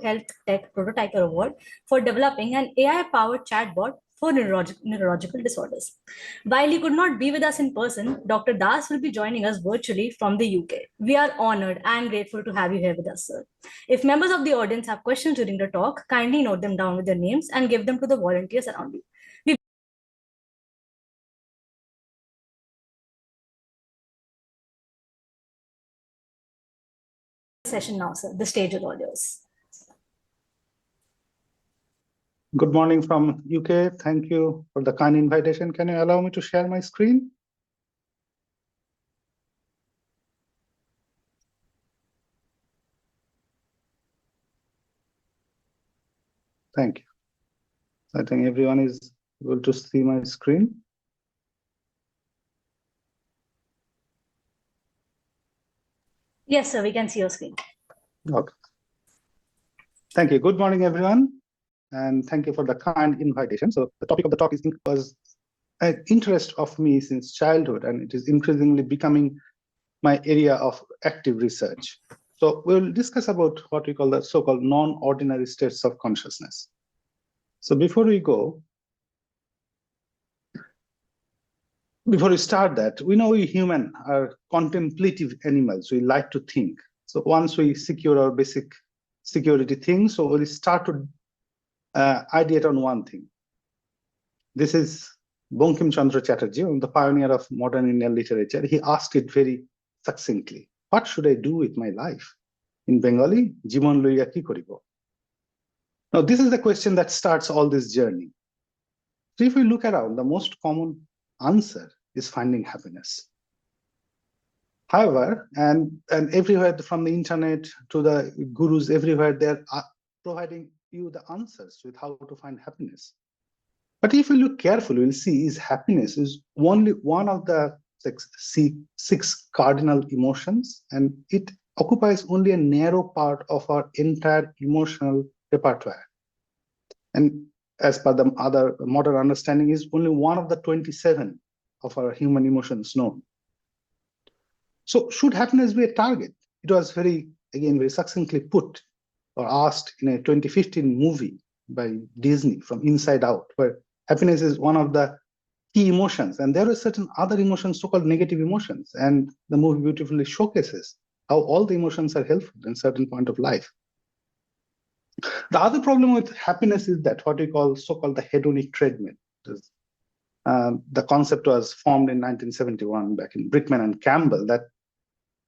Health Tech Prototyper Award for developing an AI-powered chatbot for neurological disorders. While he could not be with us in person, Dr. Das will be joining us virtually from the UK. We are honored and grateful to have you here with us, sir. If members of the audience have questions during the talk, kindly note them down with their names and give them to the volunteers around you. Session now, sir. The stage is all yours. Good morning from UK. Thank you for the kind invitation. Can you allow me to share my screen? Thank you. I think everyone is able to see my screen. Yes, sir, we can see your screen. Okay. Thank you. Good morning, everyone. And thank you for the kind invitation. So the topic of the talk was an interest of me since childhood, and it is increasingly becoming my area of active research. So we'll discuss about what we call the so-called non-ordinary states of consciousness. So before we start that, we know we human are contemplative animals. We like to think. So once we secure our basic security things, so we'll start to ideate on one thing. This is Bankim Chandra Chatterjee, the pioneer of modern Indian literature. He asked it very succinctly. What should I do with my life? In Bengali, Jimon loiya ki koribo. Now, this is the question that starts all this journey. So if we look around, the most common answer is finding happiness. However, and everywhere from the internet to the gurus, everywhere they're providing you the answers with how to find happiness. But if you look carefully, we'll see is happiness is only one of the six cardinal emotions, and it occupies only a narrow part of our entire emotional repertoire. And as per the other modern understanding, is only one of the 27 of our human emotions known. So should happiness be a target? It was very succinctly put or asked in a 2015 movie by Disney from Inside Out, where happiness is one of the key emotions. And there are certain other emotions, so-called negative emotions. And the movie beautifully showcases how all the emotions are helpful in certain point of life. The other problem with happiness is that what we call so-called the hedonic treadmill. The concept was formed in 1971 back in Brickman and Campbell, that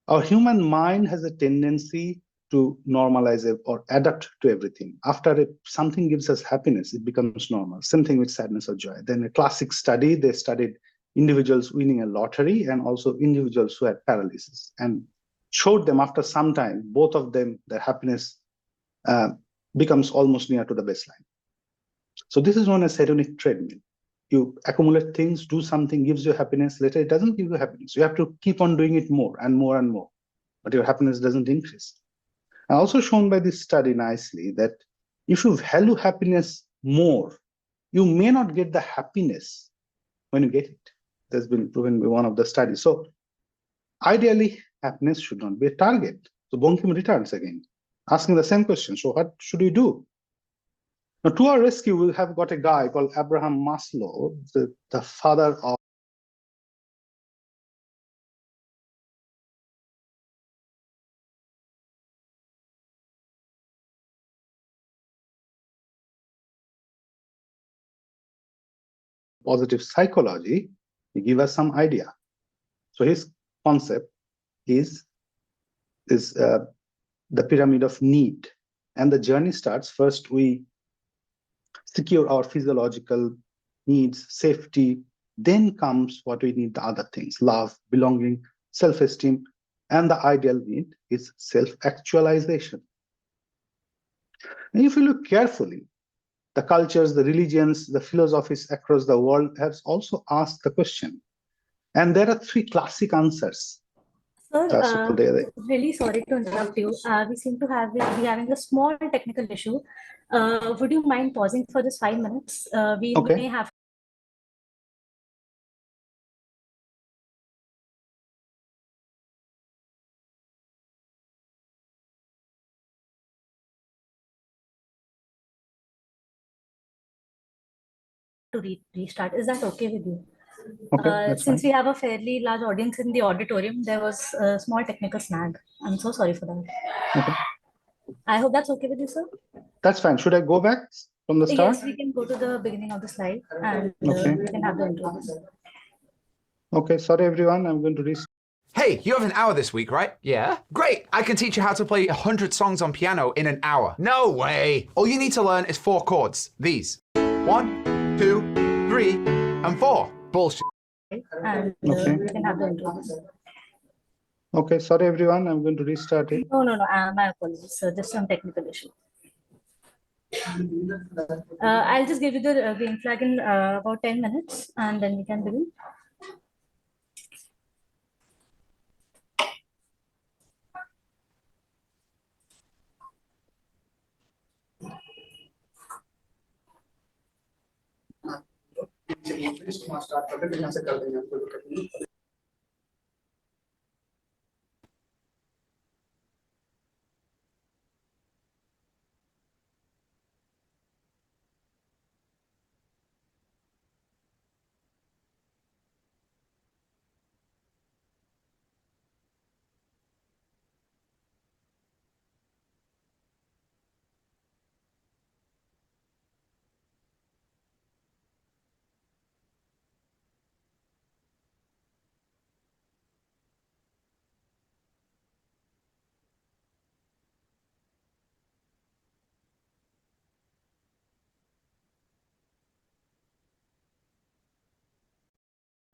our human mind has a tendency to normalize it or adapt to everything. After something gives us happiness, it becomes normal. Same thing with sadness or joy. Then a classic study, they studied individuals winning a lottery and also individuals who had paralysis, and showed them after some time, both of them, their happiness becomes almost near to the baseline. So this is known as hedonic treadmill. You accumulate things, do something, gives you happiness. Later, it doesn't give you happiness. You have to keep on doing it more and more and more, but your happiness doesn't increase. And also shown by this study nicely that if you value happiness more, you may not get the happiness when you get it. That's been proven by one of the studies. So ideally, happiness should not be a target. So Bankim returns again, asking the same question. So what should we do? Now, to our rescue, we have got a guy called Abraham Maslow, the father of positive psychology. He give us some idea. So his concept is the pyramid of need. And the journey starts, first we secure our physiological needs, safety, then comes what we need, the other things, love, belonging, self-esteem, and the ideal need is self-actualization. And if you look carefully, the cultures, the religions, the philosophies across the world have also asked the question. And there are three classic answers. Sir, really sorry to interrupt you. We seem to be having a small technical issue. Would you mind pausing for just 5 minutes? We may have to restart. Is that okay with you? Okay, that's Since fine. we have a fairly large audience in the auditorium, there was a small technical snag. I'm so sorry for that. Okay, I hope that's okay with you, sir. that's fine. Should I go back from the start? Yes, we can go to the beginning of the slide and Okay. we can have the intro. Okay, sorry everyone. I'm going to restart. Hey, you have an hour this week, right? Yeah. Great! I can teach you how to play 100 songs on piano in an hour. No way! All you need to learn is 4 chords. These. 1, 2, 3, and 4. Bullshit. And Okay. we can have the intro. Okay, sorry everyone. I'm going to restart it. No, my apologies, sir. Just some technical issue. I'll just give you the green flag in about 10 minutes and then we can begin.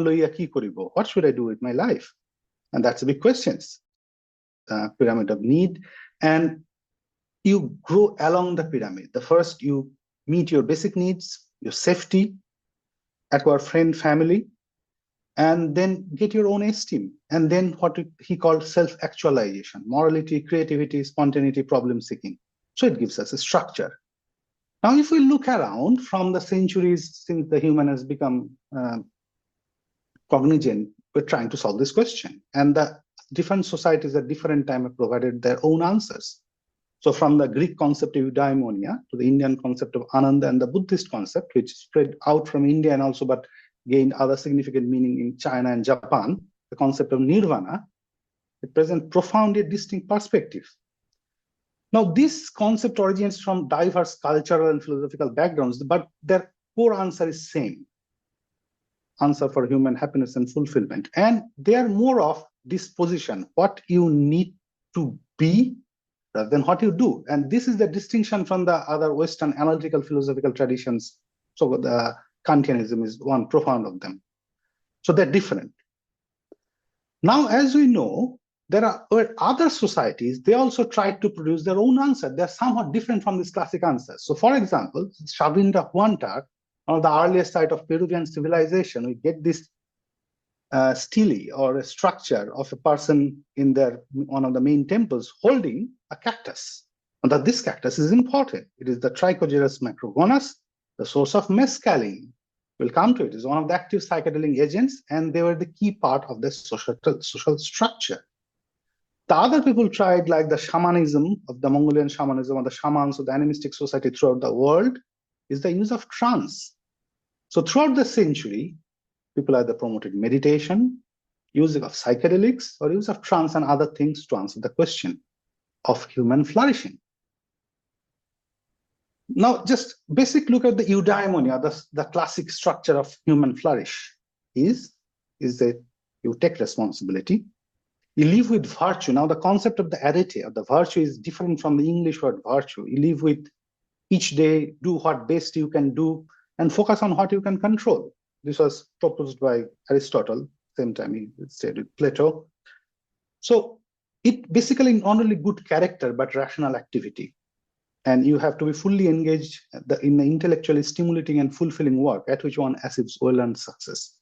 What should I do with my life? And that's a big question. Pyramid of need. And you grow along the pyramid. The first, you meet your basic needs, your safety, acquire friend, family, and then get your own esteem. And then what he called self-actualization, morality, creativity, spontaneity, problem seeking. So it gives us a structure. Now, if we look around from the centuries since the human has become cognizant, we're trying to solve this question. And the different societies at different time have provided their own answers. So from the Greek concept of eudaimonia to the Indian concept of Ananda and the Buddhist concept, which spread out from India and also but gained other significant meaning in China and Japan, the concept of nirvana, it presents profoundly distinct perspective. Now, this concept originates from diverse cultural and philosophical backgrounds, but their core answer is same. Answer for human happiness and fulfillment. And they are more of disposition, what you need to be rather than what you do. And this is the distinction from the other Western analytical philosophical traditions. So the Kantianism is one profound of them. So they're different. Now, as we know, there are other societies, they also tried to produce their own answer. They're somewhat different from this classic answer. So for example, Shavindra Huantar, one of the earliest site of Peruvian civilization, we get this stele or a structure of a person in their one of the main temples holding a cactus. And that this cactus is important. It is the Trichoceros macrogonus, the source of mescaline. We'll come to it. It's one of the active psychedelic agents, and they were the key part of the social structure. The other people tried, like the shamanism of the Mongolian shamanism or the shamans of the animistic society throughout the world, is the use of trance. So throughout the century, people either promoted meditation, use of psychedelics, or use of trance and other things to answer the question of human flourishing. Now, just basic look at the eudaimonia, the classic structure of human flourish is that you take responsibility, you live with virtue. Now, the concept of the arete, of the virtue, is different from the English word virtue. You live with each day, do what best you can do, and focus on what you can control. This was proposed by Aristotle, same time he stayed with Plato. So it basically not only good character, but rational activity. And you have to be fully engaged in the intellectually stimulating and fulfilling work at which one achieves well-earned success.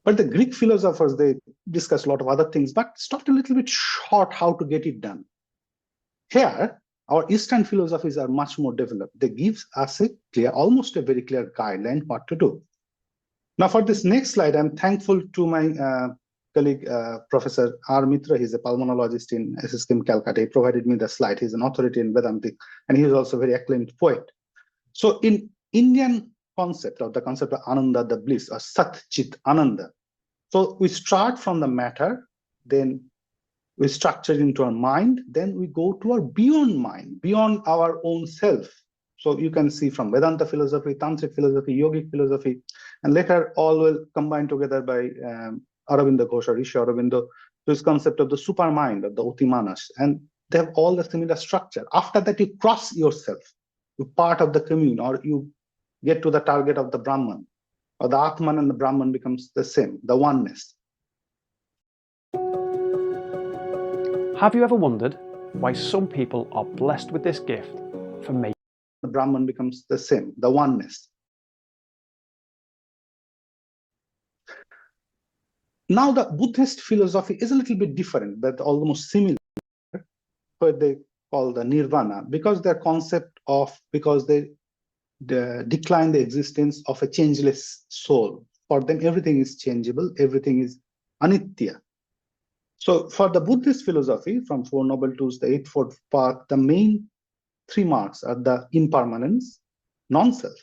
But the Greek philosophers, they discussed a lot of other things, but stopped a little bit short how to get it done. Here, our Eastern philosophies are much more developed. They give us a clear, almost a very clear guideline what to do. Now, for this next slide, I'm thankful to my colleague, Professor R. Mitra. He's a pulmonologist in SSKM Calcutta. He provided me the slide. He's an authority in Vedantic, and he's also a very acclaimed poet. So in Indian concept of Ananda, the bliss, or Sat Chit Ananda. So we start from the matter, then we structure into our mind, then we go to our beyond mind, beyond our own self. So you can see from Vedanta philosophy, Tantric philosophy, Yogic philosophy, and later all will combine together by Aurobindo Ghosh or Rishi Aurobindo, this concept of the supermind, of the Otimanas, and they have all the similar structure. After that, you cross yourself, you're part of the commune, or you get to the target of the Brahman, or the Atman and the Brahman becomes the same, the oneness. Have you ever wondered why some people are blessed with this gift for making The Brahman becomes the same, the oneness. Now the Buddhist philosophy is a little bit different, but almost similar, what they call the nirvana, because they decline the existence of a changeless soul. For them, everything is changeable, everything is anitya. So for the Buddhist philosophy, from Four Noble Truths, the Eightfold Path, the main three marks are the impermanence, non-self,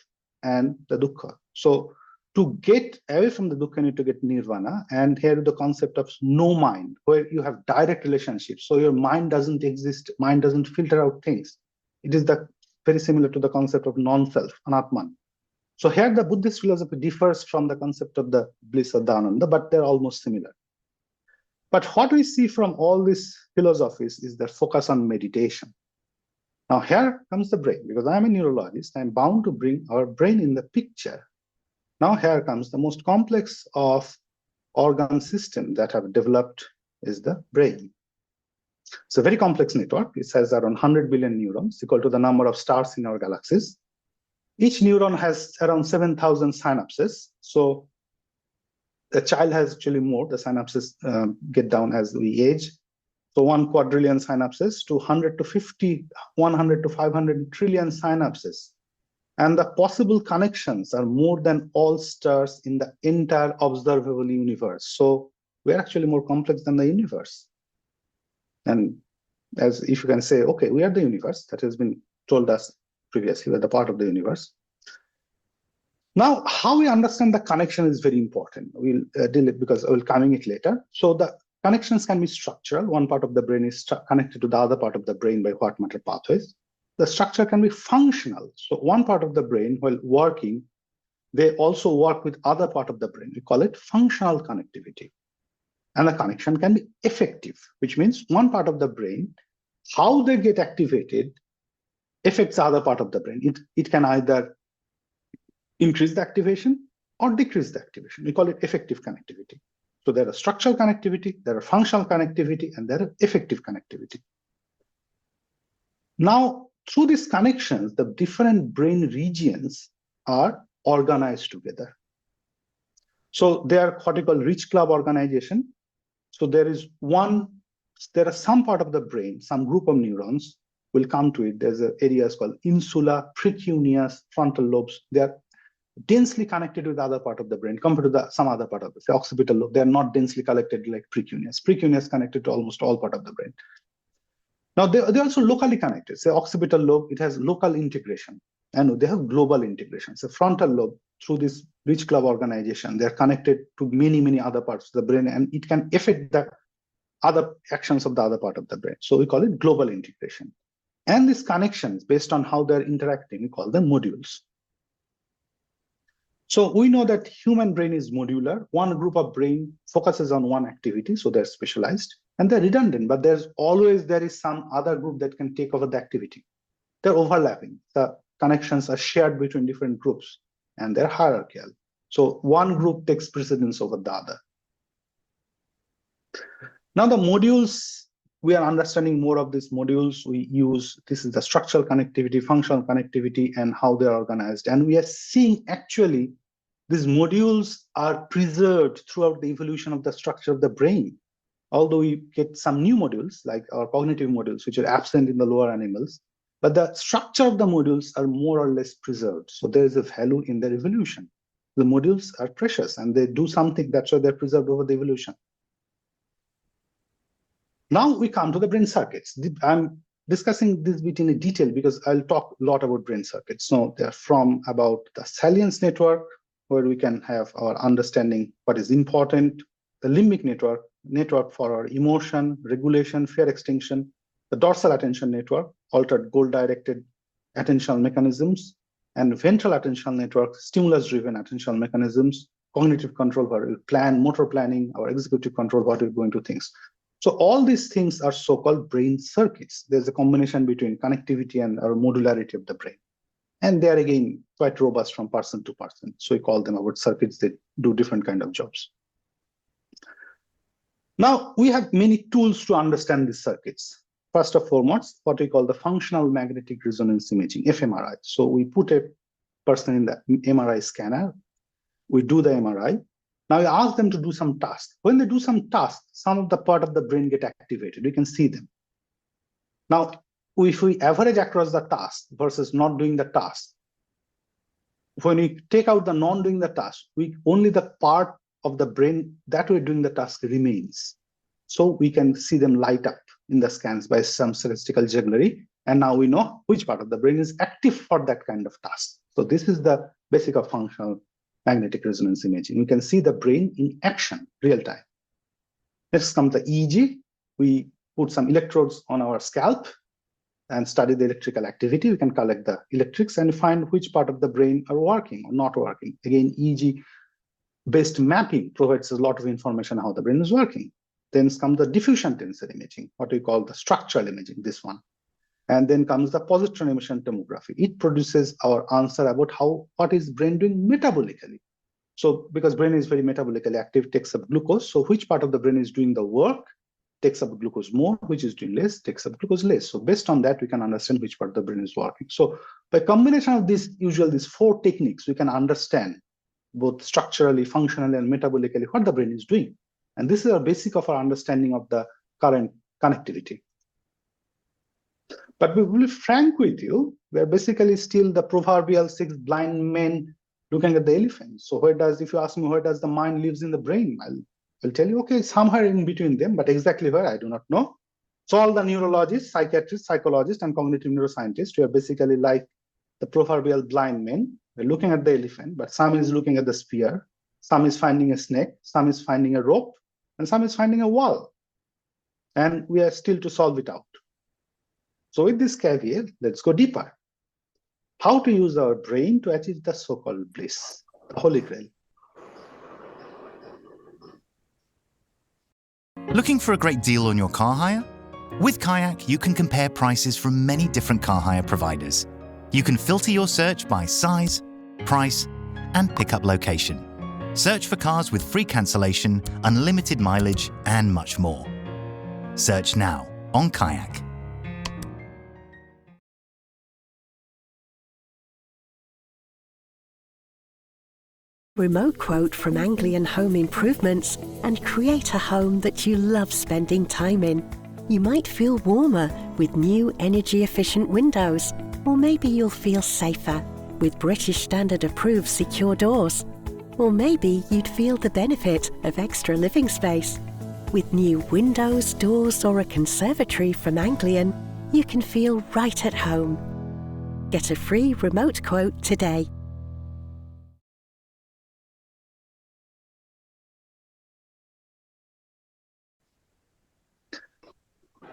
and the dukkha. So to get away from the dukkha, you need to get nirvana. And here is the concept of no mind, where you have direct relationships. So your mind doesn't exist, mind doesn't filter out things. It is very similar to the concept of non-self, anatman. So here the Buddhist philosophy differs from the concept of the bliss or the ananda, but they're almost similar. But what we see from all these philosophies is their focus on meditation. Now here comes the brain, because I'm a neurologist, I'm bound to bring our brain in the picture. Now here comes the most complex of organ systems that have developed is the brain. It's a very complex network. It has around 100 billion neurons, equal to the number of stars in our galaxies. Each neuron has around 7,000 synapses. So the child has actually more, the synapses get down as we age. So 1 quadrillion synapses to 100 to 50, 100 to 500 trillion synapses. And the possible connections are more than all stars in the entire observable universe. So we're actually more complex than the universe. And as if you can say, okay, we are the universe, that has been told us previously, we're the part of the universe. Now, how we understand the connection is very important. We'll deal it because I will coming it later. So the connections can be structural. One part of the brain is connected to the other part of the brain by white matter pathways. The structure can be functional. So one part of the brain, while working, they also work with other part of the brain. We call it functional connectivity. And the connection can be effective, which means one part of the brain, how they get activated affects the other part of the brain. It can either increase the activation or decrease the activation. We call it effective connectivity. So there are structural connectivity, there are functional connectivity, and there are effective connectivity. Now, through these connections, the different brain regions are organized together. So they are what we call rich club organization. So there are some part of the brain, some group of neurons will come to it. There's areas called insula, precuneus, frontal lobes. They are densely connected with the other part of the brain compared to some other part of the occipital lobe. They are not densely connected like precuneus. Precuneus connected to almost all part of the brain. Now they're also locally connected. Say occipital lobe, it has local integration, and they have global integration. So frontal lobe, through this rich club organization, they're connected to many other parts of the brain, and it can affect the other actions of the other part of the brain. So we call it global integration. And these connections, based on how they're interacting, we call them modules. So we know that human brain is modular. One group of brain focuses on one activity, so they're specialized, and they're redundant, but there is some other group that can take over the activity. They're overlapping. The connections are shared between different groups, and they're hierarchical. So one group takes precedence over the other. Now the modules, we are understanding more of these modules. We use, this is the structural connectivity, functional connectivity, and how they're organized. And we are seeing actually these modules are preserved throughout the evolution of the structure of the brain. Although we get some new modules, like our cognitive modules, which are absent in the lower animals, but the structure of the modules are more or less preserved. So there is a value in their evolution. The modules are precious and they do something, that's why they're preserved over the evolution. Now we come to the brain circuits. I'm discussing this bit in detail because I'll talk a lot about brain circuits. So they're from about the salience network, where we can have our understanding what is important, the limbic network for our emotion, regulation, fear extinction, the dorsal attention network, altered goal-directed attentional mechanisms, and ventral attentional network, stimulus-driven attentional mechanisms, cognitive control, where we plan, motor planning, our executive control, what we're going to things. So all these things are so-called brain circuits. There's a combination between connectivity and our modularity of the brain. And they are, again, quite robust from person to person. So we call them about circuits that do different kind of jobs. Now, we have many tools to understand these circuits. First and foremost, what we call the functional magnetic resonance imaging, fMRI. So we put a person in the MRI scanner. We do the MRI. Now we ask them to do some tasks. When they do some tasks, some of the part of the brain get activated. We can see them. Now, if we average across the task versus not doing the task, when we take out the non-doing the task, only the part of the brain that we're doing the task remains. So we can see them light up in the scans by some statistical jugglery. And now we know which part of the brain is active for that kind of task. So this is the basic of functional magnetic resonance imaging. You can see the brain in action, real time. Next comes the EEG. We put some electrodes on our scalp and study the electrical activity. We can collect the electrics and find which part of the brain are working or not working. Again, EEG-based mapping provides a lot of information on how the brain is working. Then comes the diffusion tensor imaging, what we call the structural imaging, this one. And then comes the positron emission tomography. It produces our answer about what is brain doing metabolically. So because brain is very metabolically active, takes up glucose. So which part of the brain is doing the work, takes up glucose more, which is doing less, takes up glucose less. So based on that, we can understand which part of the brain is working. So by combination of these 4 techniques, we can understand both structurally, functionally, and metabolically what the brain is doing. And this is a basic of our understanding of the current connectivity. But we will be frank with you, we're basically still the proverbial 6 blind men looking at the elephant. So if you ask me where does the mind lives in the brain, I'll tell you, okay, somewhere in between them, but exactly where, I do not know. So all the neurologists, psychiatrists, psychologists, and cognitive neuroscientists, we are basically like the proverbial blind men. We're looking at the elephant, but some is looking at the spear, some is finding a snake, some is finding a rope, and some is finding a wall. And we are still to solve it out. So with this caveat, let's go deeper. How to use our brain to achieve the so-called bliss, the Holy Grail. Looking for a great deal on your car hire? With Kayak, you can compare prices from many different car hire providers. You can filter your search by size, price, and pickup location. Search for cars with free cancellation, unlimited mileage, and much more. Search now on Kayak. Remote quote from Anglian Home Improvements and create a home that you love spending time in. You might feel warmer with new energy-efficient windows, or maybe you'll feel safer with British Standard approved secure doors. Or maybe you'd feel the benefit of extra living space. With new windows, doors, or a conservatory from Anglian, you can feel right at home. Get a free remote quote today.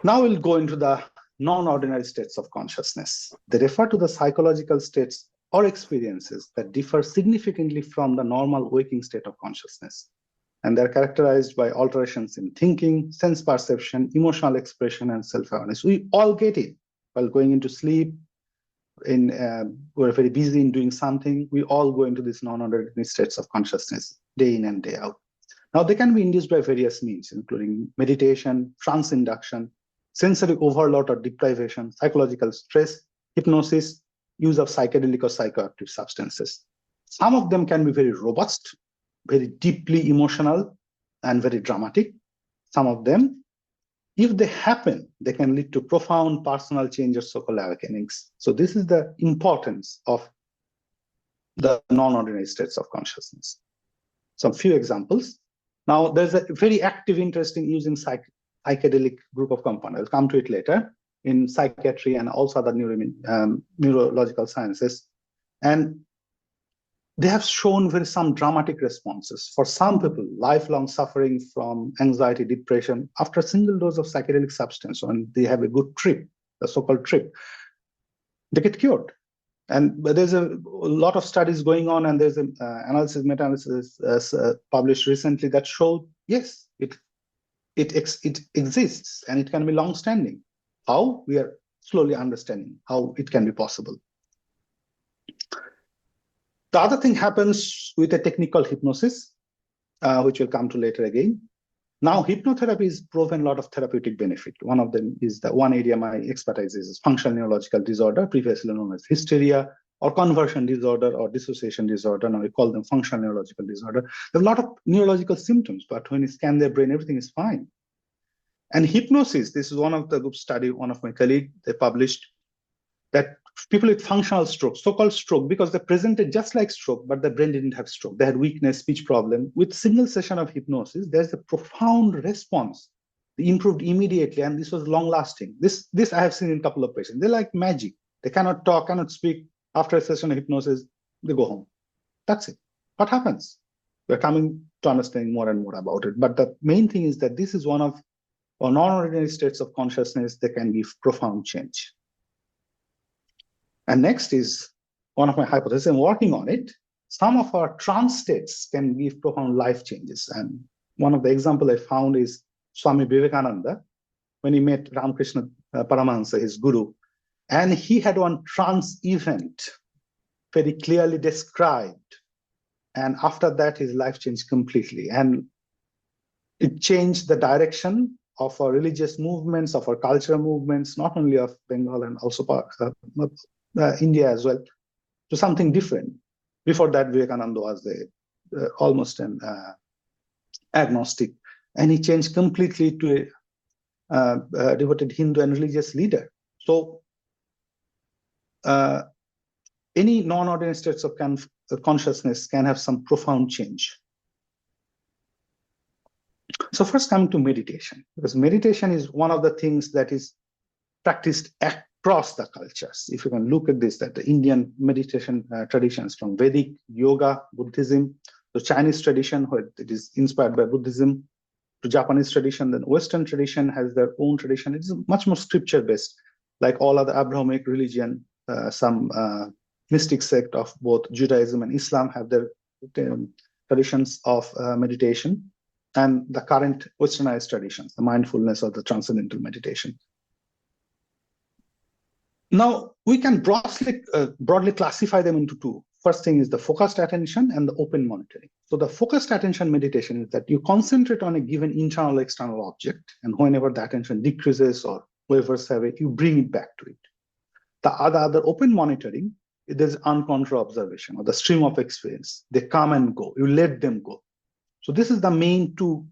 Now we'll go into the non-ordinary states of consciousness. They refer to the psychological states or experiences that differ significantly from the normal waking state of consciousness. And they're characterized by alterations in thinking, sense perception, emotional expression, and self-awareness. We all get it while going into sleep. We're very busy in doing something. We all go into these non-ordinary states of consciousness day in and day out. Now, they can be induced by various means, including meditation, trance induction, sensory overload or deprivation, psychological stress, hypnosis, use of psychedelic or psychoactive substances. Some of them can be very robust, very deeply emotional, and very dramatic. Some of them, if they happen, they can lead to profound personal changes, so-called awakenings. So this is the importance of the non-ordinary states of consciousness. Some few examples. Now, there's a very active interest in using psychedelic group of compounds. I'll come to it later. in psychiatry and also other neurological sciences. And they have shown some dramatic responses. For some people, lifelong suffering from anxiety, depression, after a single dose of psychedelic substance, when they have a good trip, the so-called trip, they get cured. And there's a lot of studies going on, and there's an meta-analysis published recently that showed, yes, it exists and it can be long-standing. How? We are slowly understanding how it can be possible. The other thing happens with a technique called hypnosis, which we'll come to later again. Now, hypnotherapy is proven a lot of therapeutic benefit. One of them is the one area my expertise is functional neurological disorder, previously known as hysteria, or conversion disorder or dissociation disorder. Now we call them functional neurological disorder. There are a lot of neurological symptoms, but when you scan their brain, everything is fine. And hypnosis, this is one of the group study, one of my colleagues, they published that people with functional stroke, so-called stroke, because they presented just like stroke, but the brain didn't have stroke. They had weakness, speech problem. With single session of hypnosis, there's a profound response. They improved immediately, and this was long-lasting. This I have seen in a couple of patients. They're like magic. They cannot talk, cannot speak. After a session of hypnosis, they go home. That's it. What happens? We're coming to understanding more and more about it. But the main thing is that this is one of our non-ordinary states of consciousness that can give profound change. And next is one of my hypotheses. I'm working on it. Some of our trance states can give profound life changes. And one of the examples I found is Swami Vivekananda, when he met Ramakrishna Paramahansa, his guru, and he had one trance event very clearly described. And after that, his life changed completely. And it changed the direction of our religious movements, of our cultural movements, not only of Bengal and also India as well, to something different. Before that, Vivekananda was almost an agnostic, and he changed completely to a devoted Hindu and religious leader. So any non-ordinary states of consciousness can have some profound change. So first, coming to meditation, because meditation is one of the things that is practiced across the cultures. If you can look at this, that the Indian meditation traditions from Vedic, yoga, Buddhism, the Chinese tradition, where it is inspired by Buddhism, to Japanese tradition, then Western tradition has their own tradition. It is much more scripture-based, like all other Abrahamic religion. Some mystic sect of both Judaism and Islam have their traditions of meditation, and the current Westernized traditions, the mindfulness or the transcendental meditation. Now, we can broadly classify them into two. First thing is the focused attention and the open monitoring. So the focused attention meditation is that you concentrate on a given internal or external object, and whenever the attention decreases or wavers away, you bring it back to it. The other open monitoring, there's uncontrolled observation or the stream of experience. They come and go, you let them go. So this is the main two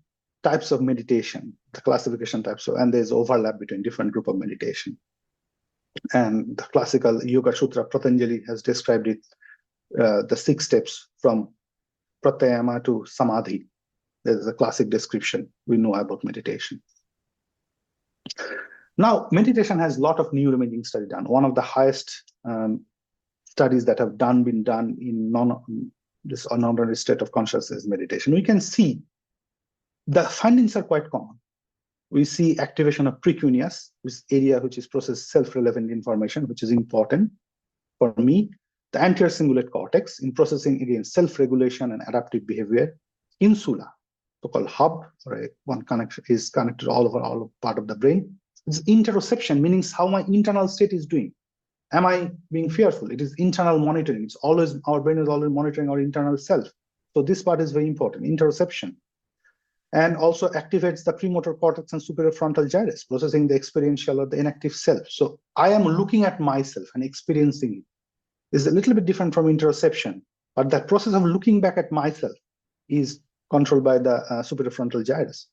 types of meditation, the classification types, and there's overlap between different group of meditation. And the classical Yoga Sutra, Patanjali has described it, the 6 steps from Pratyayama to Samadhi. There's a classic description we know about meditation. Now, meditation has a lot of neuroimaging study done. One of the highest studies that have been done in this non-ordinary state of consciousness meditation. We can see the findings are quite common. We see activation of precuneus, this area which is process self-relevant information, which is important for me. The anterior cingulate cortex in processing, again, self-regulation and adaptive behavior. Insula, so-called hub, or one connection is connected all over all part of the brain. It's interoception, meaning how my internal state is doing. Am I being fearful? It is internal monitoring. It's always, our brain is always monitoring our internal self. So this part is very important, interoception. And also activates the premotor cortex and superior frontal gyrus, processing the experiential or the inactive self. So I am looking at myself and experiencing it. It's a little bit different from interoception, but that process of looking back at myself is controlled by the superior frontal gyrus.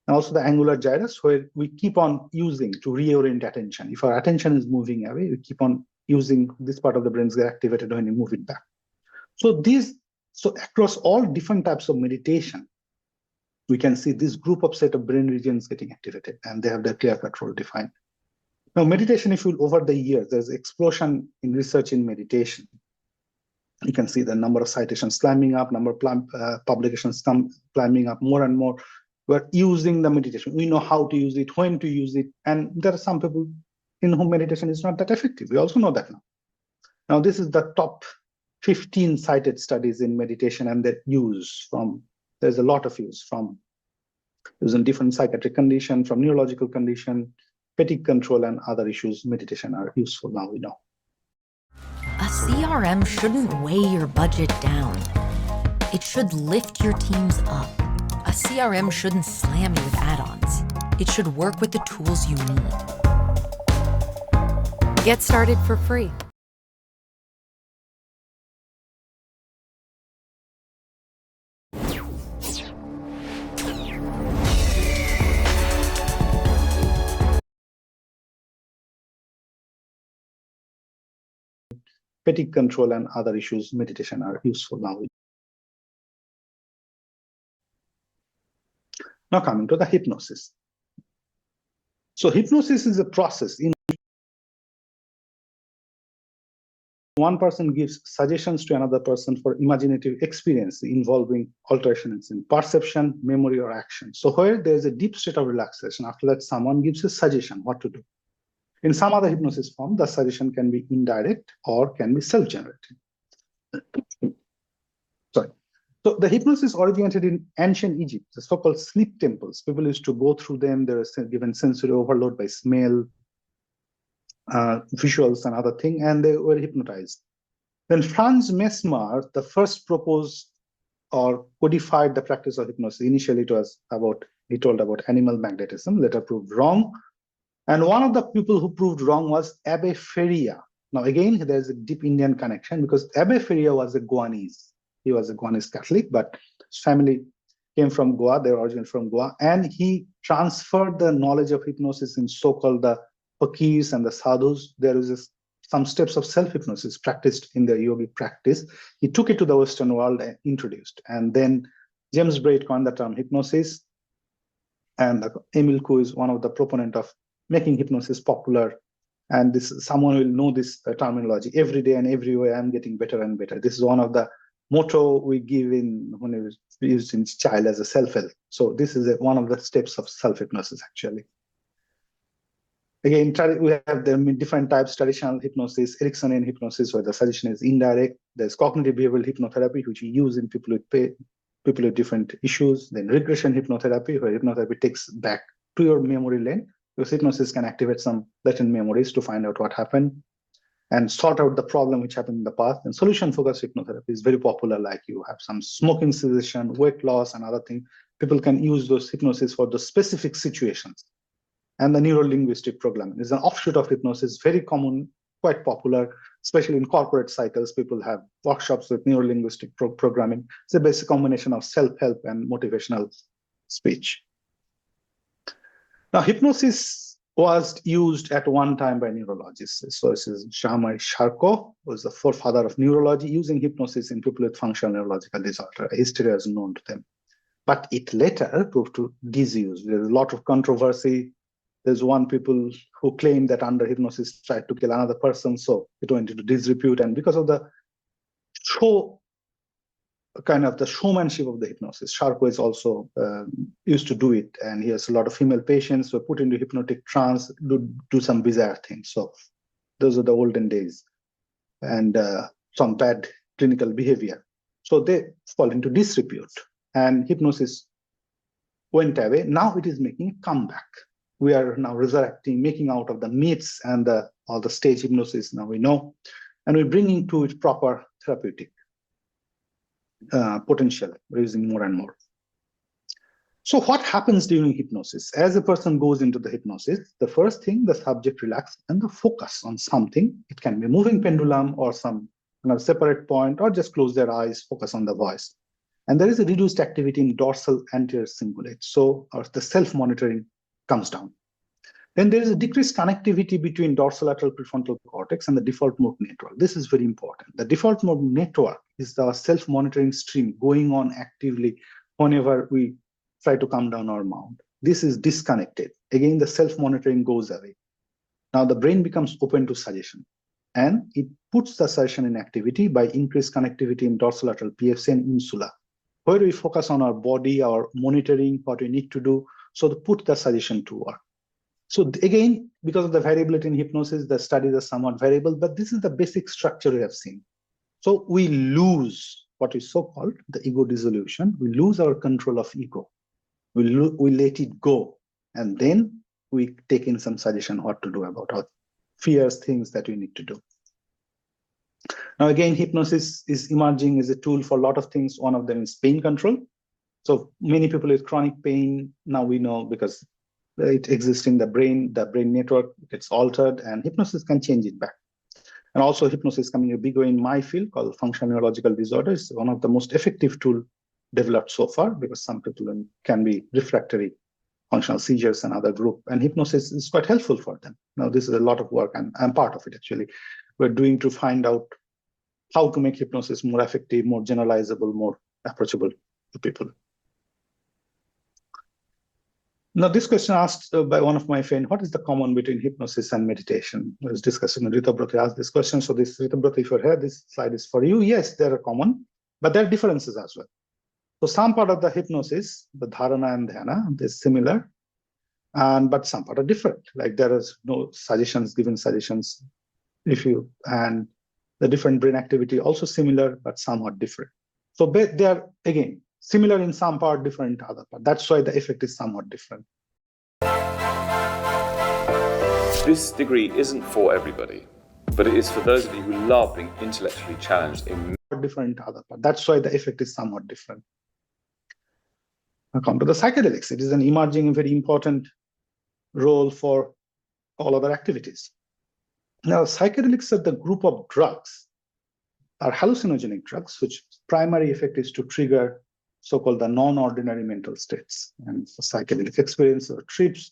And also the angular gyrus, where we keep on using to reorient attention. If our attention is moving away, we keep on using this part of the brain is activated when you move it back. So across all different types of meditation, we can see this group of set of brain regions getting activated, and they have their clear-cut role defined. Now, meditation, if you over the years, there's explosion in research in meditation. You can see the number of citations climbing up, number of publications climbing up more and more. We're using the meditation. We know how to use it, when to use it. And there are some people in whom meditation is not that effective. We also know that now. Now, this is the top 15 cited studies in meditation and their use from, there's a lot of use from using different psychiatric condition, from neurological condition, fatigue control, and other issues. Meditation are useful now, we know. A CRM shouldn't weigh your budget down. It should lift your teams up. A CRM shouldn't slam you with add-ons. It should work with the tools you need. Get started for free. Fatigue control and other issues. Meditation are useful now. Now coming to the hypnosis. So hypnosis is a process in one person gives suggestions to another person for imaginative experience involving alterations in perception, memory, or action. So where there is a deep state of relaxation, after that someone gives a suggestion what to do. In some other hypnosis form, the suggestion can be indirect or can be self-generated. Sorry. So the hypnosis originated in ancient Egypt, the so-called sleep temples. People used to go through them. They were given sensory overload by smell, visuals, and other things, and they were hypnotized. Then Franz Mesmer, the first proposed or codified the practice of hypnosis. Initially, it was about, he told about animal magnetism, later proved wrong. And one of the people who proved wrong was Abbe Feria. Now, again, there's a deep Indian connection because Abbe Feria was a Goanese. He was a Goanese Catholic, but his family came from Goa. They were originally from Goa. And he transferred the knowledge of hypnosis in so-called the fakirs and the sadhus. There is some steps of self-hypnosis practiced in the yogic practice. He took it to the Western world and introduced. And then James Braid coined the term hypnosis. And Emil Kuh is one of the proponents of making hypnosis popular. And this someone will know this terminology. Every day and everywhere, I'm getting better and better. This is one of the motto we give in when it was used in child as a self-help. So this is one of the steps of self-hypnosis, actually. Again, we have the different types: traditional hypnosis, Ericksonian hypnosis, where the suggestion is indirect. There's cognitive behavioral hypnotherapy, which we use in people with different issues. Then regression hypnotherapy, where hypnotherapy takes back to your memory lane. Because hypnosis can activate some latent memories to find out what happened and sort out the problem which happened in the past. And solution-focused hypnotherapy is very popular, like you have some smoking cessation, weight loss, and other things. People can use those hypnosis for the specific situations. And the neuro-linguistic programming is an offshoot of hypnosis, very common, quite popular, especially in corporate cycles. People have workshops with neuro-linguistic programming. It's a basic combination of self-help and motivational speech. Now, hypnosis was used at one time by neurologists. So this is Jean-Marie Charcot, who was the forefather of neurology, using hypnosis in people with functional neurological disorder. History is known to them. But it later proved to disuse. There's a lot of controversy. There's one people who claimed that under hypnosis tried to kill another person, so it went into disrepute. And because of the kind of the showmanship of the hypnosis, Charcot is also used to do it, and he has a lot of female patients who are put into hypnotic trance, do some bizarre things. So those are the olden days, and some bad clinical behavior. So they fall into disrepute, and hypnosis went away. Now it is making a comeback. We are now resurrecting, making out of the myths and all the stage hypnosis now we know, and we're bringing to its proper therapeutic potential, raising more and more. So what happens during hypnosis? As a person goes into the hypnosis, the first thing, the subject relax and the focus on something. It can be a moving pendulum or some separate point, or just close their eyes, focus on the voice. And there is a reduced activity in dorsal anterior cingulate. So the self-monitoring comes down. Then there is a decreased connectivity between dorsolateral prefrontal cortex and the default mode network. This is very important. The default mode network is the self-monitoring stream going on actively whenever we try to come down or mount. This is disconnected. Again, the self-monitoring goes away. Now the brain becomes open to suggestion, and it puts the suggestion in activity by increased connectivity in dorsolateral PFC and insula, where we focus on our body, our monitoring, what we need to do, so to put the suggestion to work. So again, because of the variability in hypnosis, the studies are somewhat variable, but this is the basic structure we have seen. So we lose what is so-called the ego dissolution. We lose our control of ego. We let it go, and then we take in some suggestion what to do about our fears, things that we need to do. Now, again, hypnosis is emerging as a tool for a lot of things. One of them is pain control. So many people with chronic pain, now we know because it exists in the brain network gets altered, and hypnosis can change it back. And also hypnosis is coming a big way in my field called functional neurological disorders. One of the most effective tools developed so far, because some people can be refractory functional seizures and other group, and hypnosis is quite helpful for them. Now, this is a lot of work, and I'm part of it actually. We're doing to find out how to make hypnosis more effective, more generalizable, more approachable to people. Now, this question asked by one of my friends, what is the common between hypnosis and meditation? I was discussing, Ritabhrata asked this question. So this, Ritabhrata, if you're here, this slide is for you. Yes, they are common, but there are differences as well. So some part of the hypnosis, the dharana and dhyana, they're similar, but some part are different. Like there is no suggestions, given suggestions, and the different brain activity also similar, but somewhat different. So they are, again, similar in some part, different in other part. That's why the effect is somewhat different. This degree isn't for everybody, but it is for those of you who love being intellectually challenged in different other part. That's why the effect is somewhat different. Now come to the psychedelics. It is an emerging, very important role for all other activities. Now, psychedelics are the group of drugs, are hallucinogenic drugs, which primary effect is to trigger so-called the non-ordinary mental states, and for psychedelic experience or trips,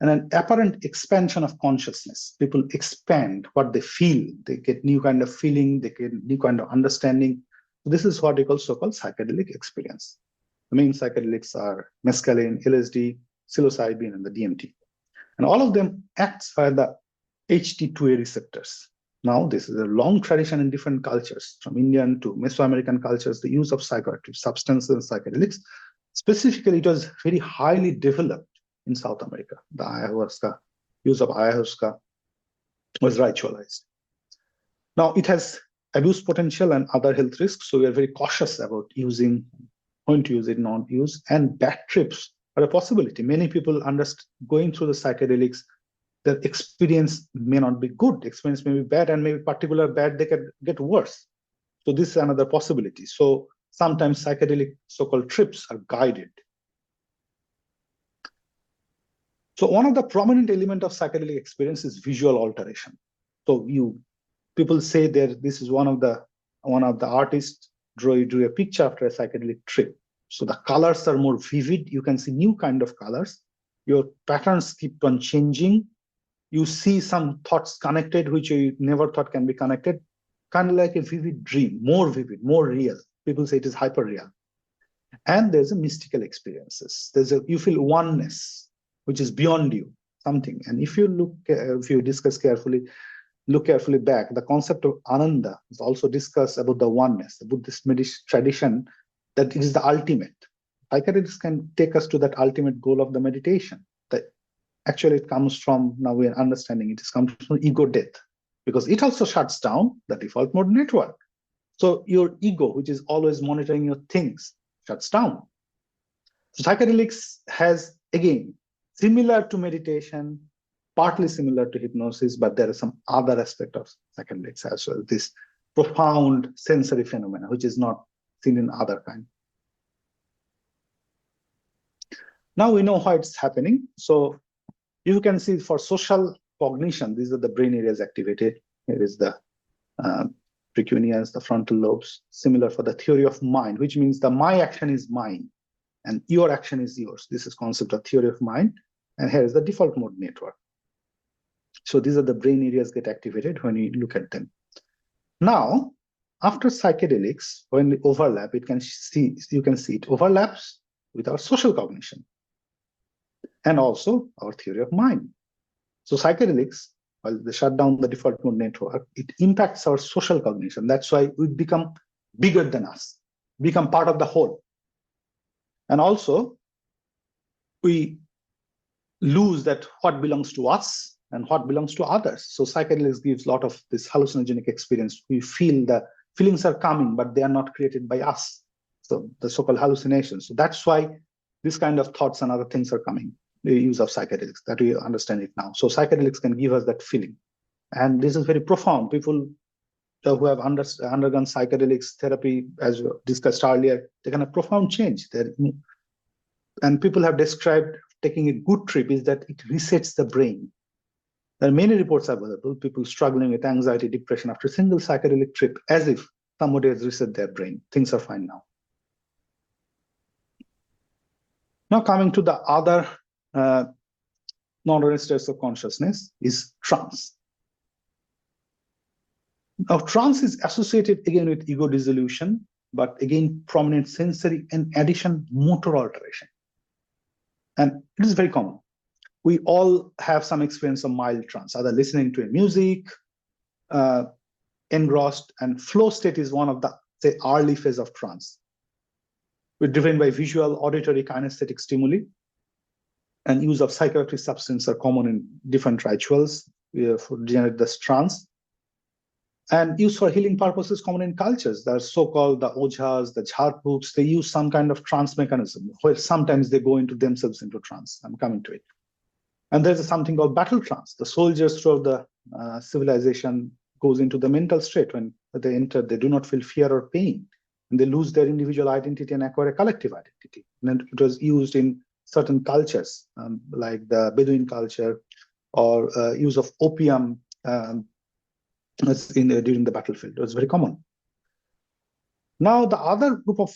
and an apparent expansion of consciousness. People expand what they feel. They get new kind of feeling, they get new kind of understanding. This is what we call so-called psychedelic experience. The main psychedelics are mescaline, LSD, psilocybin, and the DMT. And all of them acts via the HT2A receptors. Now, this is a long tradition in different cultures, from Indian to Mesoamerican cultures, the use of psychoactive substances and psychedelics. Specifically, it was very highly developed in South America. The ayahuasca, use of ayahuasca was ritualized. Now, it has abuse potential and other health risks, so we are very cautious about using, when to use it, not use, and bad trips are a possibility. Many people going through the psychedelics, the experience may not be good, experience may be bad, and maybe particular bad, they can get worse. So this is another possibility. So sometimes psychedelic so-called trips are guided. So one of the prominent element of psychedelic experience is visual alteration. So people say that this is one of the artists drew a picture after a psychedelic trip. So the colors are more vivid. You can see new kind of colors. Your patterns keep on changing. You see some thoughts connected, which you never thought can be connected, kind of like a vivid dream, more vivid, more real. People say it is hyper real. And there's a mystical experiences. You feel oneness, which is beyond you, something. And if you discuss carefully, look carefully back, the concept of Ananda is also discussed about the oneness, the Buddhist tradition, that it is the ultimate. Psychedelics can take us to that ultimate goal of the meditation. Actually, it comes from, now we are understanding it comes from ego death, because it also shuts down the default mode network. So your ego, which is always monitoring your things, shuts down. So psychedelics has, again, similar to meditation, partly similar to hypnosis, but there is some other aspect of psychedelics as well. This profound sensory phenomena, which is not seen in other kind. Now we know how it's happening. So you can see for social cognition, these are the brain areas activated. Here is the precuneus, the frontal lobes. Similar for the theory of mind, which means my action is mine and your action is yours. This is concept of theory of mind. And here is the default mode network. So these are the brain areas get activated when you look at them. Now, after psychedelics, when they overlap, you can see it overlaps with our social cognition and also our theory of mind. So psychedelics while they shut down the default mode network, it impacts our social cognition. That's why we become bigger than us, become part of the whole. And also, we lose that what belongs to us and what belongs to others. So psychedelics gives a lot of this hallucinogenic experience. We feel the feelings are coming, but they are not created by us. So the so-called hallucinations. So that's why this kind of thoughts and other things are coming, the use of psychedelics, that we understand it now. So psychedelics can give us that feeling. And this is very profound. People who have undergone psychedelics therapy, as we discussed earlier, they can have profound change. And people have described taking a good trip is that it resets the brain. There are many reports available, people struggling with anxiety, depression after a single psychedelic trip, as if somebody has reset their brain. Things are fine now. Now coming to the other non-ordinary states of consciousness is trance. Now trance is associated again with ego dissolution, but again prominent sensory and addition motor alteration. And it is very common. We all have some experience of mild trance, either listening to a music, engrossed, and flow state is one of the, say, early phase of trance. We're driven by visual, auditory, kinesthetic stimuli, and use of psychoactive substances are common in different rituals for generate this trance. And use for healing purposes common in cultures. The so-called the ojhas, the jharpuks, they use some kind of trance mechanism where sometimes they go into themselves into trance. I'm coming to it. And there's something called battle trance. The soldiers throughout the civilization goes into the mental state when they enter. They do not feel fear or pain, and they lose their individual identity and acquire a collective identity. And it was used in certain cultures, like the Bedouin culture, or use of opium during the battlefield. It was very common. Now, the other group of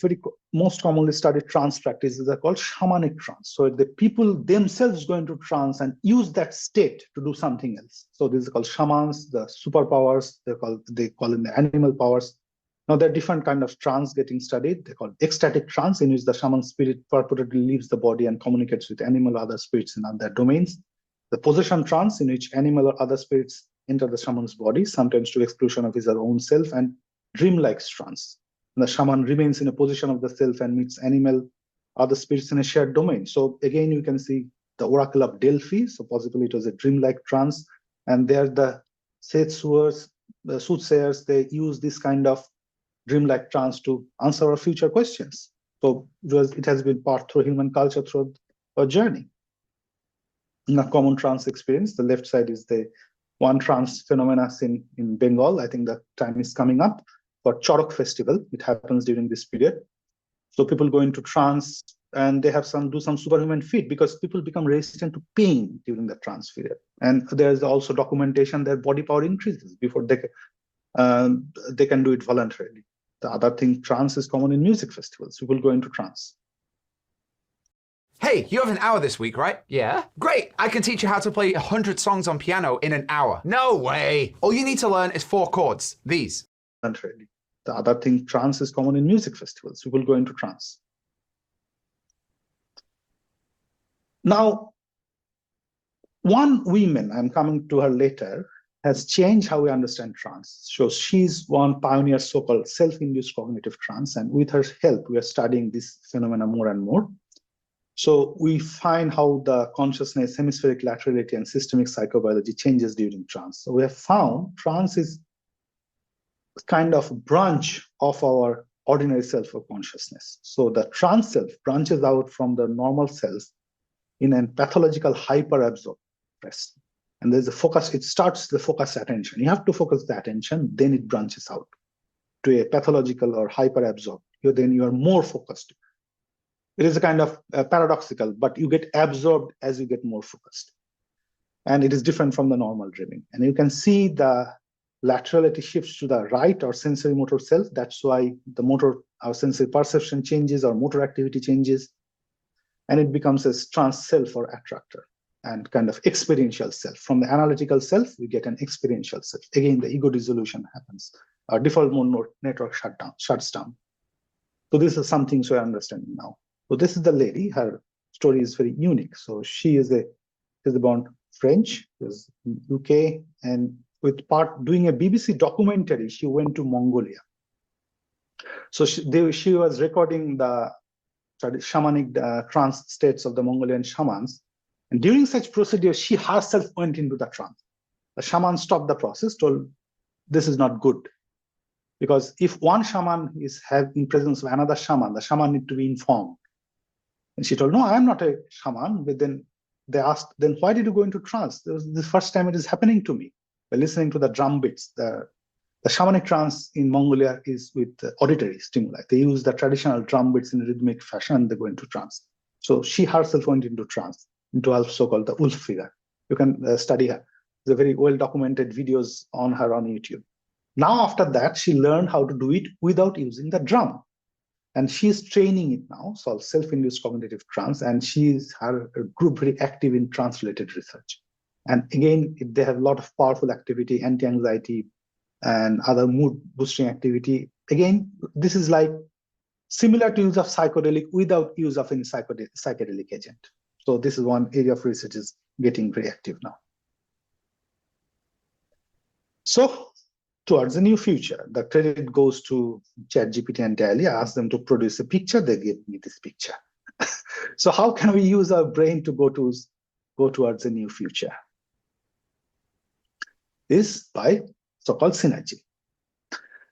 most commonly studied trance practices are called shamanic trance. So the people themselves go into trance and use that state to do something else. So these are called shamans, the superpowers, they call in the animal powers. Now there are different kind of trance getting studied. They're called ecstatic trance, in which the shaman spirit purportedly leaves the body and communicates with animal or other spirits in other domains. The possession trance, in which animal or other spirits enter the shaman's body, sometimes to exclusion of his own self, and dreamlike trance. The shaman remains in a position of the self and meets animal, other spirits in a shared domain. So again, you can see the Oracle of Delphi. So possibly it was a dreamlike trance. And there the soothsayers, they use this kind of dreamlike trance to answer our future questions. So it has been part through human culture through our journey. In a common trance experience, the left side is the one trance phenomena seen in Bengal. I think the time is coming up. For Chorok festival, it happens during this period. So people go into trance and they have do some superhuman feat, because people become resistant to pain during the trance period. And there's also documentation that body power increases before they can do it voluntarily. The other thing, trance is common in music festivals. People go into trance. Hey, you have an hour this week, right? Yeah. Great! I can teach you how to play 100 songs on piano in an hour. No way! All you need to learn is 4 chords. These. Voluntarily. The other thing, trance is common in music festivals. People go into trance. Now, one woman, I'm coming to her later, has changed how we understand trance. So she's one pioneer, so-called self-induced cognitive trance. And with her help, we are studying this phenomena more and more. So we find how the consciousness, hemispheric laterality, and systemic psychobiology changes during trance. So we have found trance is kind of branch of our ordinary self of consciousness. So the trance self branches out from the normal self in a pathological hyper-absorbed rest. And there's a focus, it starts the focus attention. You have to focus the attention, then it branches out to a pathological or hyper-absorbed. Then you are more focused. It is a kind of paradoxical, but you get absorbed as you get more focused. And it is different from the normal dreaming. And you can see the laterality shifts to the right, or sensory motor self. That's why the motor, our sensory perception changes, our motor activity changes, and it becomes a trance self or attractor and kind of experiential self. From the analytical self, we get an experiential self. Again, the ego dissolution happens. Our default mode network shuts down. So this is something we're understanding now. So this is the lady. Her story is very unique. So she is born French, she was in UK, and with doing a BBC documentary, she went to Mongolia. So she was recording the shamanic trance states of the Mongolian shamans. And during such procedure, she herself went into the trance. The shaman stopped the process, told, this is not good. Because if one shaman is in presence of another shaman, the shaman need to be informed. And she told, no, I am not a shaman. But then they asked, then why did you go into trance? This was the first time it is happening to me. By listening to the drum beats, the shamanic trance in Mongolia is with auditory stimuli. They use the traditional drum beats in a rhythmic fashion and they go into trance. So she herself went into trance, into also called the wolf figure. You can study her. There's a very well-documented videos on her on YouTube. Now, after that, she learned how to do it without using the drum. And she's training it now, so self-induced cognitive trance, and her group very active in trance-related research. And again, they have a lot of powerful activity, anti-anxiety, and other mood boosting activity. Again, this is like similar to use of psychedelic without use of any psychedelic agent. So this is one area of research is getting very active now. So towards the new future, the credit goes to ChatGPT and DALL-E. I asked them to produce a picture. They gave me this picture. So how can we use our brain to go towards the new future? Is by so-called synergy.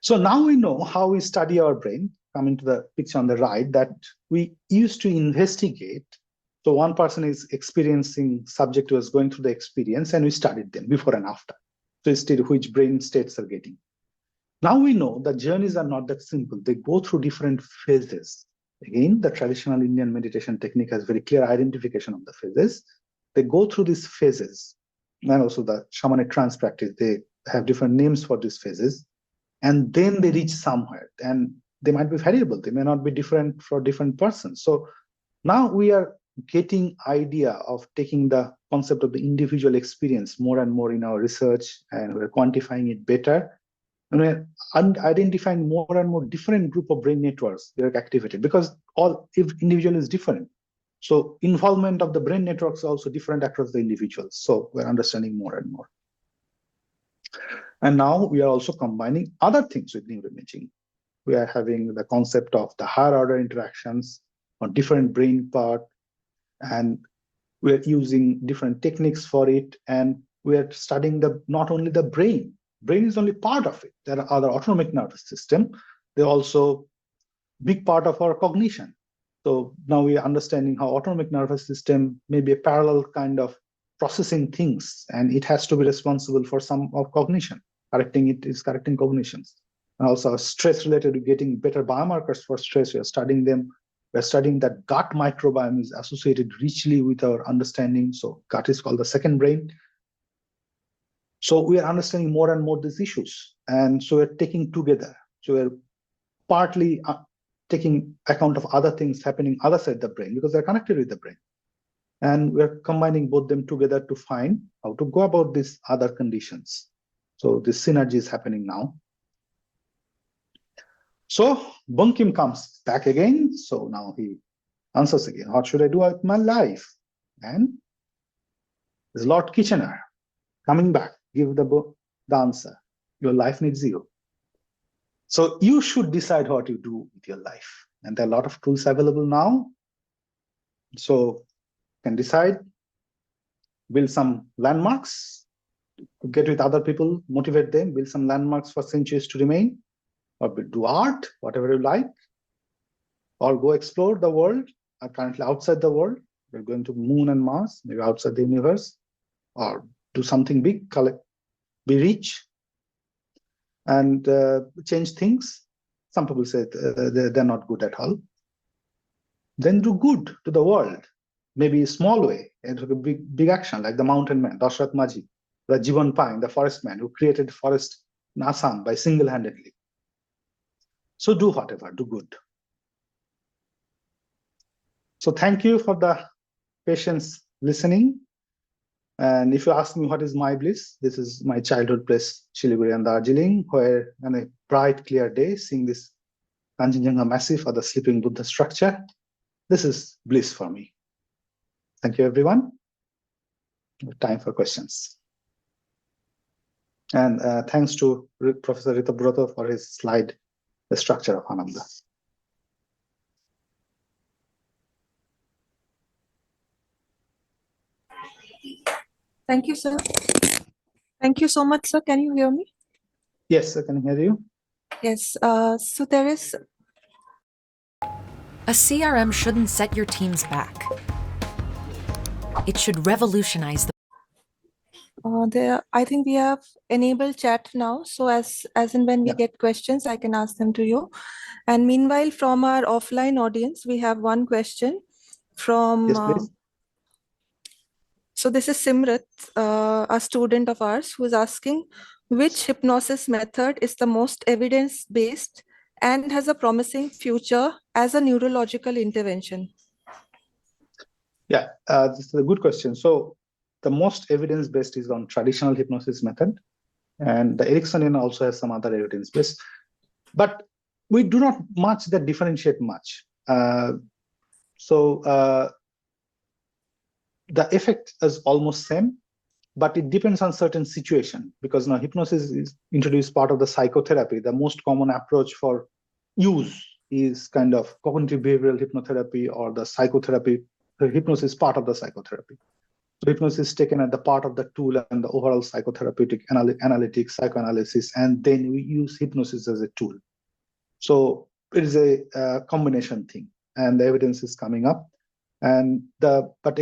So now we know how we study our brain. Coming to the picture on the right, that we used to investigate. So one person is experiencing, subject was going through the experience, and we studied them before and after. So we studied which brain states are getting. Now we know the journeys are not that simple. They go through different phases. Again, the traditional Indian meditation technique has very clear identification of the phases. They go through these phases. And also the shamanic trance practice, they have different names for these phases. And then they reach somewhere. And they might be variable. They may not be different for different persons. So now we are getting idea of taking the concept of the individual experience more and more in our research, and we're quantifying it better. And we're identifying more and more different group of brain networks that are activated, because if individual is different. So involvement of the brain networks are also different across the individuals. So we're understanding more and more. And now we are also combining other things with neuroimaging. We are having the concept of the higher order interactions on different brain part, and we're using different techniques for it. And we're studying not only the brain. Brain is only part of it. There are other autonomic nervous system. They're also big part of our cognition. So now we are understanding how autonomic nervous system may be a parallel kind of processing things, and it has to be responsible for some of cognition. Correcting it is correcting cognitions. And also stress related to getting better biomarkers for stress. We are studying them. We're studying that gut microbiome is associated richly with our understanding. So gut is called the second brain. So we are understanding more and more these issues. And so we're taking together. So we're partly taking account of other things happening other side the brain, because they're connected with the brain. And we're combining both them together to find how to go about these other conditions. So this synergy is happening now. So Bankim comes back again. So now he answers again, what should I do with my life? And there's Lord Kitchener coming back, give the answer. Your life needs you. So you should decide what you do with your life. And there are a lot of tools available now. So you can decide, build some landmarks, get with other people, motivate them, build some landmarks for centuries to remain, or do art, whatever you like, or go explore the world, are currently outside the world. We're going to Moon and Mars, maybe outside the universe, or do something big, be rich, and change things. Some people say they're not good at all. Then do good to the world, maybe a small way, and a big action, like the mountain man, Dashrath Majhi, the Jivan Pai, the forest man who created forest in Assam by single-handedly. So do whatever, do good. So thank you for the patience listening. And if you ask me what is my bliss, this is my childhood place, Siliguri and Darjeeling, where on a bright, clear day, seeing this Kanchenjunga Massif or the sleeping Buddha structure, this is bliss for me. Thank you, everyone. time for questions. And thanks to Professor Rithabroto for his slide, the structure of Ananda. Thank you, sir. Thank you so much, sir. Can you hear me? Yes, I can hear you. Yes. So there is. A CRM shouldn't set your teams back. It should revolutionize the. I think we have enabled chat now. So as and when we get questions, I can ask them to you. And meanwhile, from our offline audience, we have one question from. Yes, please. So this is Simrat, a student of ours, who is asking, which hypnosis method is the most evidence-based and has a promising future as a neurological intervention? Yeah, this is a good question. So the most evidence-based is on traditional hypnosis method, and the Ericksonian also has some other evidence-based, but we do not much that differentiate much. The effect is almost same, but it depends on certain situation, because now hypnosis is introduced part of the psychotherapy. The most common approach for use is kind of cognitive behavioral hypnotherapy or the psychotherapy. The hypnosis is part of the psychotherapy. So hypnosis is taken as the part of the tool and the overall psychotherapeutic analytics, psychoanalysis, and then we use hypnosis as a tool. So it is a combination thing, and the evidence is coming up. And but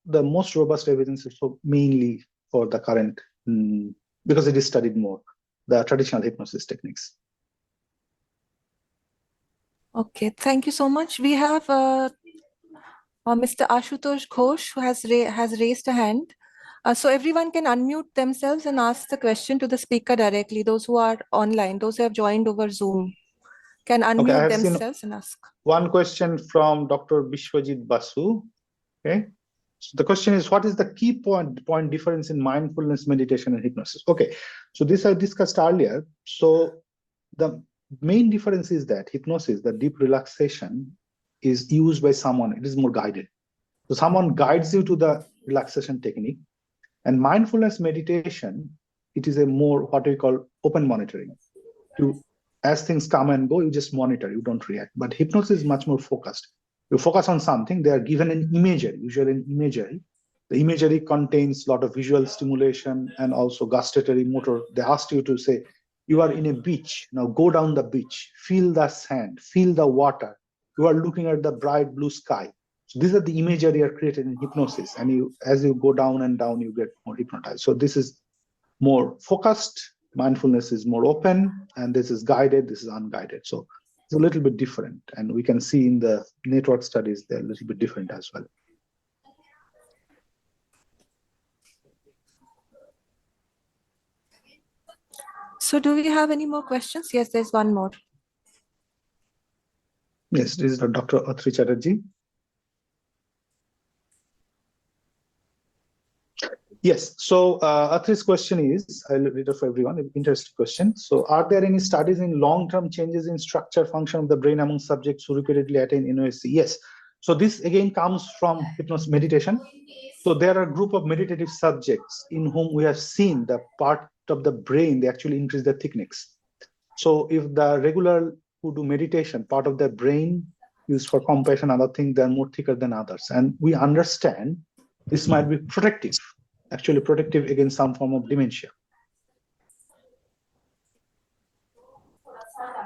the most robust evidence is mainly for the current, because it is studied more, the traditional hypnosis techniques. Okay, thank you so much. We have Mr. Ashutosh Ghosh, who has raised a hand. So everyone can unmute themselves and ask the question to the speaker directly. Those who are online, those who have joined over Zoom, can unmute themselves and ask. One question from Dr. Bishwajit Basu. Okay, so the question is, what is the key point difference in mindfulness, meditation, and hypnosis? Okay, so this I discussed earlier. So the main difference is that hypnosis, the deep relaxation, is used by someone. It is more guided. So someone guides you to the relaxation technique. And mindfulness meditation, it is a more what we call open monitoring. As things come and go, you just monitor, you don't react. But hypnosis is much more focused. You focus on something, they are given an imagery, usually an imagery. The imagery contains a lot of visual stimulation and also gustatory motor. They ask you to say, you are in a beach, now go down the beach, feel the sand, feel the water. You are looking at the bright blue sky. So these are the imagery are created in hypnosis. And as you go down and down, you get more hypnotized. So this is more focused. Mindfulness is more open, and this is guided, this is unguided. So it's a little bit different. And we can see in the network studies, they're a little bit different as well. So do we have any more questions? Yes, there's one more. Yes, this is Dr. Atri Chatterjee. Yes, so Atri's question is, I'll read it for everyone, an interesting question. So are there any studies in long-term changes in structure function of the brain among subjects who repeatedly attain NOSC? Yes. So this again comes from hypnosis meditation. So there are a group of meditative subjects in whom we have seen the part of the brain, they actually increase the thickness. So if the regular who do meditation, part of their brain used for compassion, other things, they're more thicker than others. And we understand this might be protective, actually protective against some form of dementia.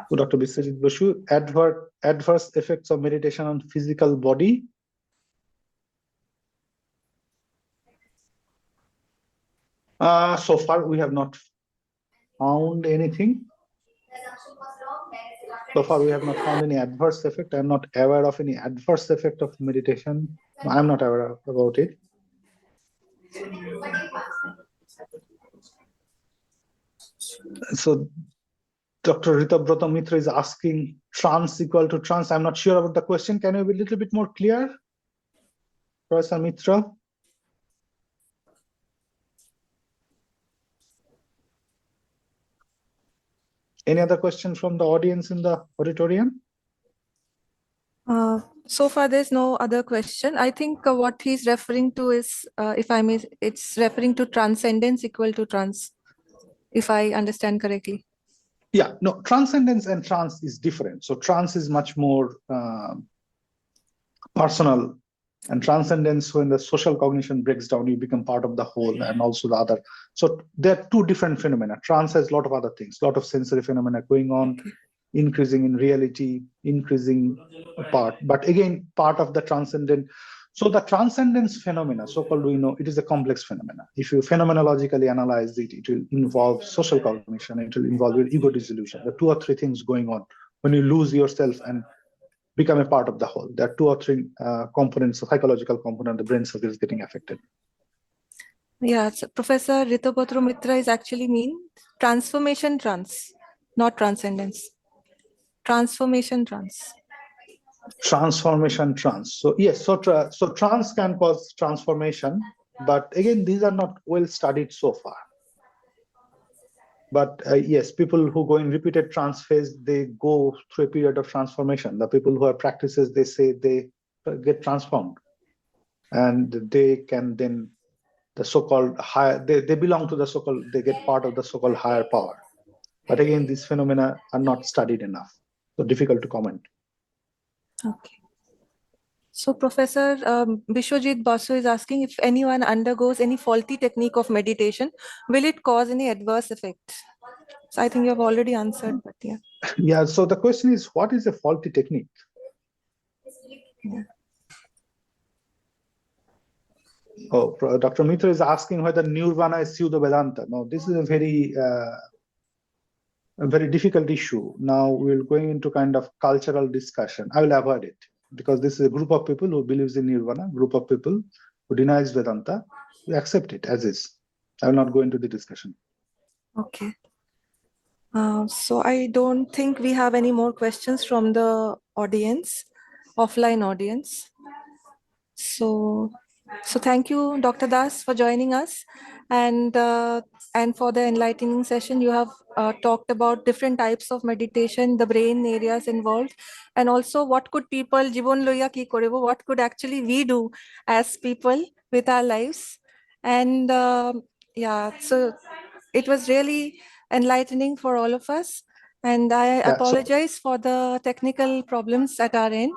So Dr. Biswajit Basu, adverse effects of meditation on physical body. So far, we have not found anything. So far, we have not found any adverse effect. I'm not aware of any adverse effect of meditation. I'm not aware about it. So Dr. Rithabroto Mitra is asking trans equal to trans. I'm not sure about the question. Can you be a little bit more clear, Professor Mitra? Any other question from the audience in the auditorium? So far, there's no other question. I think what he's referring to is, if I may, it's referring to transcendence equal to trans, if I understand correctly. Yeah, no, transcendence and trance is different. So trance is much more personal, and transcendence, when the social cognition breaks down, you become part of the whole and also the other. So there are two different phenomena. Trance has a lot of other things, a lot of sensory phenomena going on, increasing in reality, increasing apart. But again, part of the transcendent. So the transcendence phenomena, so-called, we know it is a complex phenomena. If you phenomenologically analyze it, it will involve social cognition, it will involve your ego dissolution. There are two or three things going on when you lose yourself and become a part of the whole. There are two or three components, psychological component, the brain circuit is getting affected. Yeah, so Professor Ritubhadra Mitra is actually mean transformation trans, not transcendence. Transformation trans. Transformation trance. So yes, so trance can cause transformation, but again, these are not well studied so far. But yes, people who go in repeated trance phase, they go through a period of transformation. The people who have practices, they say they get transformed, and they can then the so-called higher. They belong to the so-called. They get part of the so-called higher power. But again, these phenomena are not studied enough, so difficult to comment. Okay. So Professor Bishwajit Basu is asking if anyone undergoes any faulty technique of meditation, will it cause any adverse effects? So I think you have already answered, but yeah. Yeah, so the question is, what is a faulty technique? Yeah. Oh, Dr. Mitra is asking whether Nirvana is pseudo Vedanta. No, this is a very difficult issue. Now we're going into kind of cultural discussion. I will avoid it because this is a group of people who believes in Nirvana, group of people who denies Vedanta. We accept it as is. I will not go into the discussion. Okay. So I don't think we have any more questions from the audience, offline audience. So thank you, Dr. Das, for joining us, and for the enlightening session. You have talked about different types of meditation, the brain areas involved, and also what could people, Jibon loya ki korebo, what could actually we do as people with our lives. And yeah, so it was really enlightening for all of us. And I apologize for the technical problems at our end.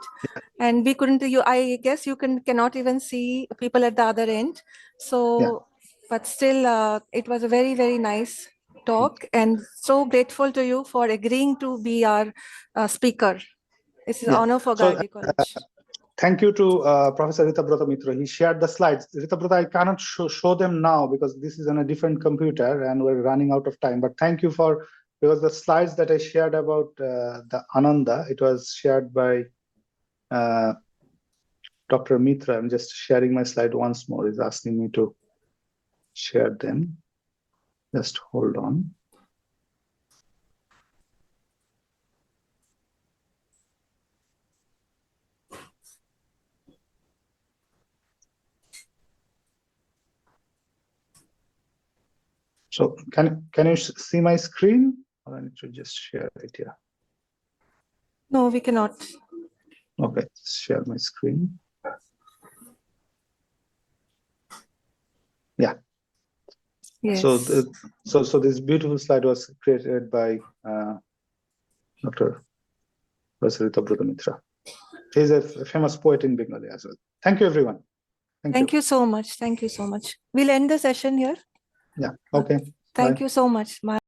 And we couldn't, I guess you cannot even see people at the other end. So, but still, it was a very, very nice talk, and so grateful to you for agreeing to be our speaker. It's an honor for Gargi College. Thank you to Professor Ritubhadra Mitra. He shared the slides. Ritubhadra, I cannot show them now because this is on a different computer and we're running out of time. But thank you because the slides that I shared about the Ananda, it was shared by Dr. Mitra. I'm just sharing my slide once more. He's asking me to share them. Just hold on. So can you see my screen, or I need to just share it here? No, we cannot. Okay, share my screen. Yeah. Yes. So this beautiful slide was created by Dr. Professor Ritubhadra Mitra. He's a famous poet in Bengali as well. Thank you, everyone. Thank you so much. Thank you so much. We'll end the session here. Yeah. Okay. Thank you so much. Bye.